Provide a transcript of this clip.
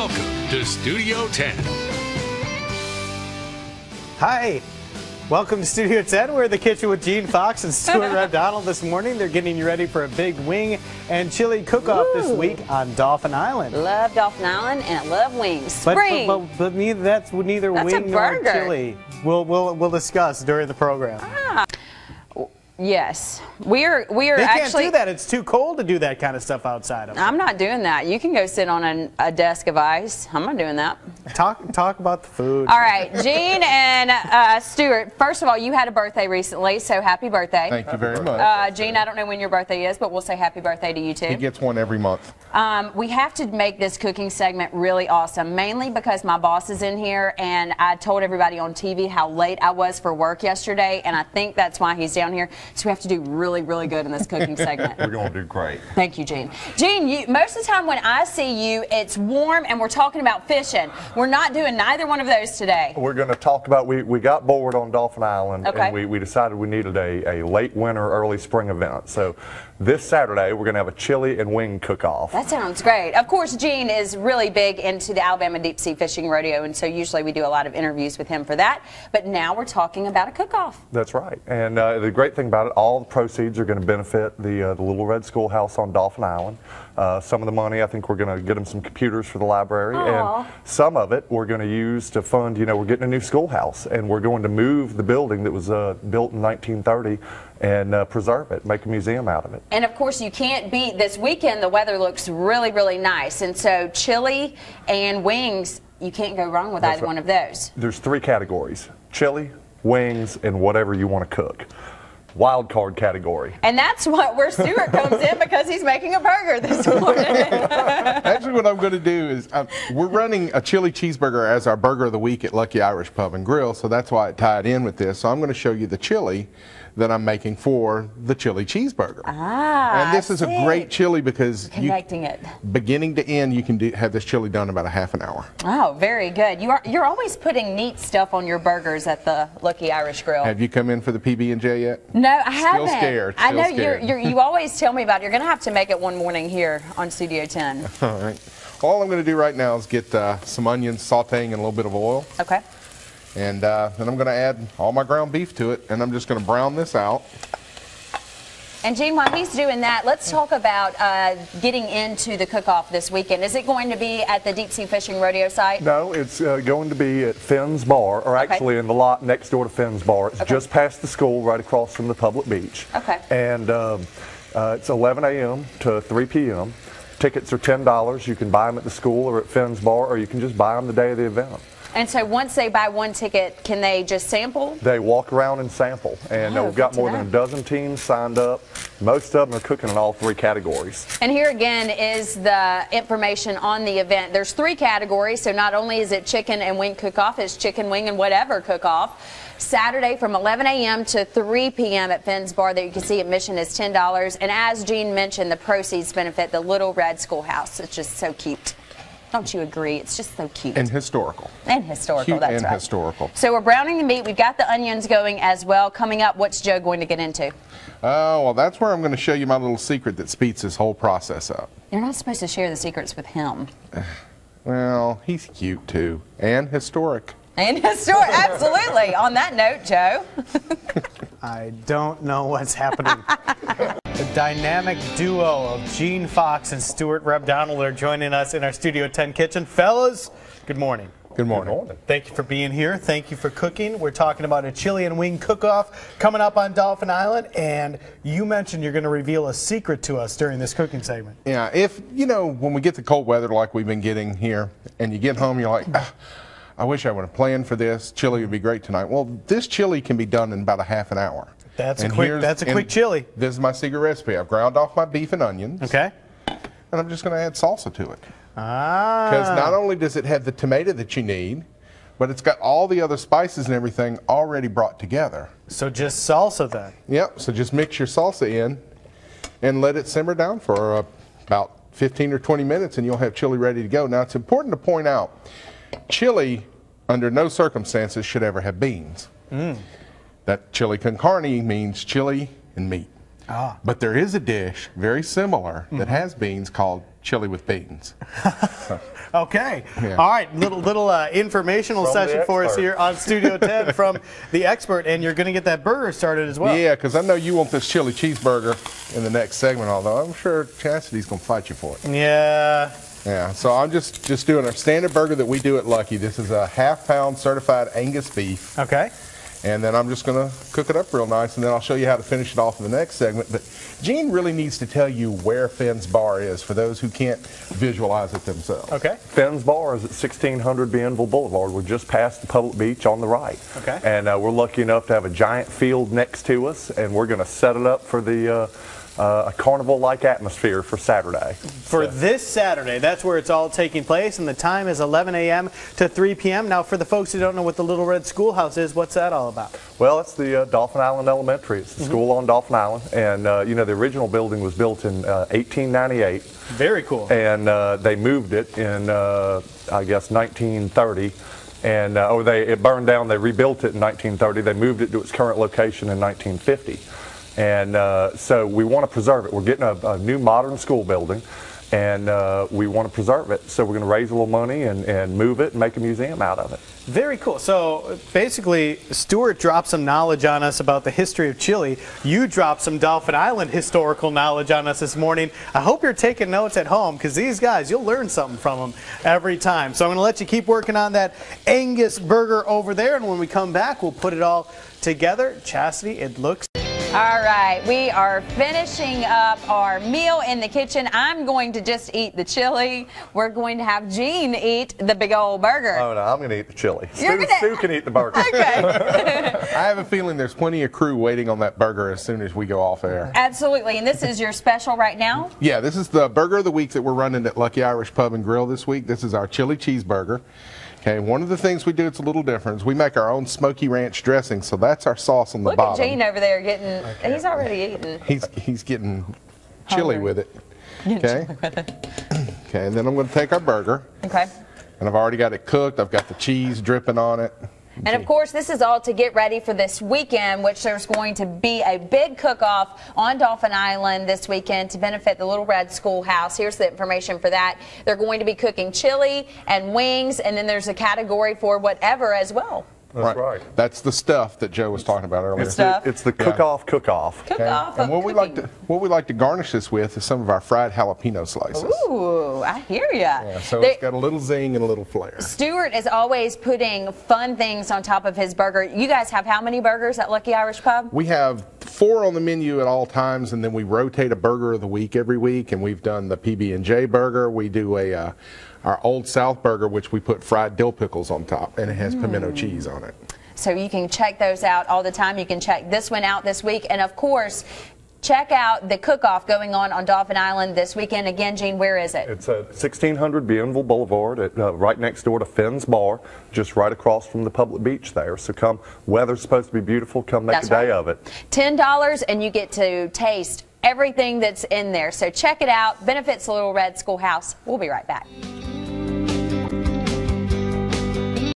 Welcome to Studio 10. Hi, welcome to Studio 10. We're in the kitchen with Gene Fox and Stuart Rebdonald this morning. They're getting you ready for a big wing and chili cook-off this week on Dolphin Island. Love Dolphin Island and I love wings. Spring. But that's neither wing nor chili. We'll discuss during the program. Yes, we are they actually. Can't do that. It's too cold to do that kind of stuff outside of. I'm not doing that. You can go sit on a desk of ice. I'm not doing that. Talk about the food. All right, Gene and Stuart. First of all, you had a birthday recently, so happy birthday. Thank you very much. Gene, I don't know when your birthday is, but we'll say happy birthday to you too. He gets one every month. We have to make this cooking segment really awesome, mainly because my boss is in here, and I told everybody on TV how late I was for work yesterday, and I think that's why he's down here. So we have to do really, really good in this cooking segment. We're going to do great. Thank you, Gene. Gene, most of the time when I see you, it's warm and we're talking about fishing. We're not doing neither one of those today. We're going to talk about, we got bored on Dolphin Island, okay, and we decided we needed a late winter, early spring event. So this Saturday, we're going to have a chili and wing cook-off. That sounds great. Of course, Gene is really big into the Alabama Deep Sea Fishing Rodeo, and so usually we do a lot of interviews with him for that. But now we're talking about a cook-off. That's right. And the great thing about it, all the proceeds are going to benefit the Little Red Schoolhouse on Dolphin Island. Some of the money, I think we're going to get them some computers for the library. Aww. And some of it we're going to use to fund, we're getting a new schoolhouse, and we're going to move the building that was built in 1930 and preserve it, make a museum out of it. And of course, you can't beat this weekend. The weather looks really, really nice. And so chili and wings, you can't go wrong with either one of those. There's three categories: chili, wings, and whatever you want to cook. Wild card category. And that's where Stuart comes in, because he's making a burger this morning. Actually, what I'm going to do is we're running a chili cheeseburger as our burger of the week at Lucky Irish Pub and Grill, so that's why it tied in with this. So I'm going to show you the chili that I'm making for the chili cheeseburger. And this is a great chili because beginning to end, you can have this chili done in about a half an hour. Oh, very good. You're always putting neat stuff on your burgers at the Lucky Irish Grill. Have you come in for the PB&J yet? No, I haven't. Still scared. I know you always tell me about it. You're going to have to make it one morning here on Studio 10. All right. All I'm going to do right now is get some onions sauteing in a little bit of oil. Okay. And then I'm going to add all my ground beef to it, and I'm just going to brown this out. And Gene, while he's doing that, let's talk about getting into the cook-off this weekend. Is it going to be at the Deep Sea Fishing Rodeo site? No, it's going to be at Finn's Bar, or actually in the lot next door to Finn's Bar. It's just past the school, right across from the public beach. Okay. And it's 11 a.m. to 3 p.m. Tickets are $10. You can buy them at the school or at Finn's Bar, or you can just buy them the day of the event. And so once they buy one ticket, can they just sample? They walk around and sample. And we've got more than a dozen teams signed up. Most of them are cooking in all three categories. And here again is the information on the event. There's three categories, so not only is it chicken and wing cook-off, it's chicken, wing, and whatever cook-off. Saturday from 11 a.m. to 3 p.m. at Finn's Bar. There you can see admission is $10. And as Gene mentioned, the proceeds benefit the Little Red Schoolhouse. It's just so cute. Don't you agree? It's just so cute. And historical. And historical, cute that's right. And historical. So we're browning the meat. We've got the onions going as well. Coming up, what's Joe going to get into? Well, that's where I'm going to show you my little secret that speeds this whole process up. You're not supposed to share the secrets with him. Well, he's cute too. And historic. And historic, absolutely. On that note, Joe. I don't know what's happening. The dynamic duo of Gene Fox and Stuart Rebdonald are joining us in our Studio 10 kitchen. Fellas, good morning. Good morning. Thank you for being here. Thank you for cooking. We're talking about a chili and wing cook-off coming up on Dolphin Island, and you mentioned you're going to reveal a secret to us during this cooking segment. Yeah, if, when we get the cold weather like we've been getting here, and you get home, you're like, I wish I would have planned for this. Chili would be great tonight. Well, this chili can be done in about a half an hour. That's a quick chili. This is my secret recipe. I've ground off my beef and onions. Okay. And I'm just going to add salsa to it. Ah. Because not only does it have the tomato that you need, but it's got all the other spices and everything already brought together. So just salsa then? Yep. So just mix your salsa in and let it simmer down for about 15 or 20 minutes, and you'll have chili ready to go. Now, it's important to point out, chili, under no circumstances, should ever have beans. That chili con carne means chili and meat. But there is a dish very similar that has beans called chili with beans. Okay. Yeah. All right. Little informational From the session for us expert. here on Studio 10 from the expert, and you're going to get that burger started as well. Yeah, because I know you want this chili cheeseburger in the next segment, although I'm sure Chastity's going to fight you for it. Yeah. Yeah, so I'm just doing a standard burger that we do at Lucky. This is a half-pound certified Angus beef. Okay. And then I'm just going to cook it up real nice, and then I'll show you how to finish it off in the next segment. But Gene really needs to tell you where Finn's Bar is for those who can't visualize it themselves. Okay. Finn's Bar is at 1600 Bienville Boulevard. We're just past the public beach on the right. Okay. And we're lucky enough to have a giant field next to us, and we're going to set it up for the a carnival-like atmosphere for Saturday. For this Saturday, that's where it's all taking place, and the time is 11 a.m. to 3 p.m. Now, for the folks who don't know what the Little Red Schoolhouse is, what's that all about? Well, it's the Dolphin Island Elementary. It's the school on Dolphin Island, and you know, the original building was built in 1898. Very cool. And they moved it in, I guess, 1930. And it burned down. They rebuilt it in 1930. They moved it to its current location in 1950. And so we want to preserve it. We're getting a new modern school building, and we want to preserve it. So we're going to raise a little money and move it and make a museum out of it. Very cool. So basically, Stuart dropped some knowledge on us about the history of chili. You dropped some Dolphin Island historical knowledge on us this morning. I hope you're taking notes at home, because these guys, you'll learn something from them every time. So I'm going to let you keep working on that Angus burger over there, and when we come back, we'll put it all together. Chastity, it looks... All right, we are finishing up our meal in the kitchen. I'm going to just eat the chili. We're going to have Gene eat the big old burger. Oh, no, I'm going to eat the chili. You're Stu can eat the burger. Okay. I have a feeling there's plenty of crew waiting on that burger as soon as we go off air. Absolutely, and this is your special right now? Yeah, this is the burger of the week that we're running at Lucky Irish Pub and Grill this week. This is our chili cheeseburger. Okay, one of the things we do that's a little different is we make our own smoky ranch dressing, so that's our sauce on the Look bottom. at Gene over there getting, he's already eating. He's getting chili Hungry. with it. Okay. Okay, and then I'm going to take our burger. Okay. And I've already got it cooked. I've got the cheese dripping on it. And of course, this is all to get ready for this weekend, which there's going to be a big cook-off on Dolphin Island this weekend to benefit the Little Red Schoolhouse. Here's the information for that. They're going to be cooking chili and wings, and then there's a category for whatever as well. That's right. That's the stuff that Joe was talking about earlier. It's the cook-off cook-off. Cook-off. And what we like to garnish this with is some of our fried jalapeno slices. Ooh, I hear ya. Yeah, so it's got a little zing and a little flair. Stuart is always putting fun things on top of his burger. You guys have how many burgers at Lucky Irish Pub? We have 4 on the menu at all times, and then we rotate a burger of the week every week. And we've done the PB&J burger. We do our Old South burger, which we put fried dill pickles on top, and it has pimento cheese on it. So you can check those out all the time. You can check this one out this week. And of course, check out the cook-off going on Dolphin Island this weekend. Again, Gene, where is it? It's at 1600 Bienville Boulevard, right next door to Finn's Bar, just right across from the public beach there. So come, weather's supposed to be beautiful, come make a day of it. $10 and you get to taste everything that's in there. So check it out. Benefits the Little Red Schoolhouse. We'll be right back.